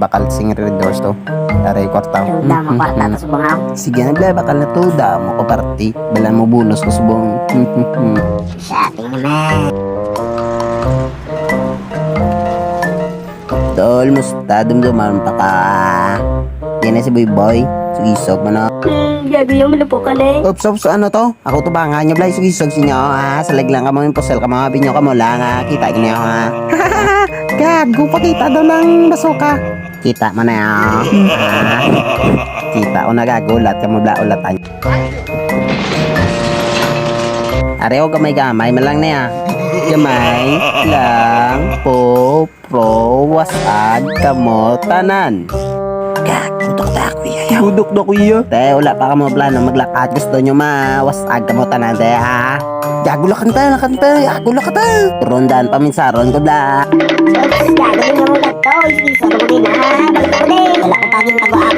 Bakal sing redoors to. Aray kwarta. Dama kwarta tas bungaw. Sige nagla bakal na to. Damo ko party. Bala mo bulos ko subong. Sa ating naman. Tol, musta dumduman pa ka. Yan na si Boy Boy. Sugisog mo na. Gabi yung malupo ka na Ops, ano to? Ako to ba nga nyo, Blay? Sugisog sinyo, ha? Salag lang ka mo yung pusel ka mga binyo ka mo lang, ha? Kita niyo, ha? Gago, pakita daw ng basoka. Kita mo na, ha? Kita ko na gagulat ka mo, ulatan. Areho gamay-gamay, malang na, ya. Gamay lang po, pro, wasag, kamo, tanan. Budok na kuya. Budok na kuya. Te, wala pa ka mo plano maglakad. Gusto nyo mawasag ka mo tanan, te, ha? Gagulakan tayo, gagulakan tayo. Rondan paminsaron ko bla. Gago din mo gato. Isa ko din ha. Balik ko din. Wala ko paging taguan.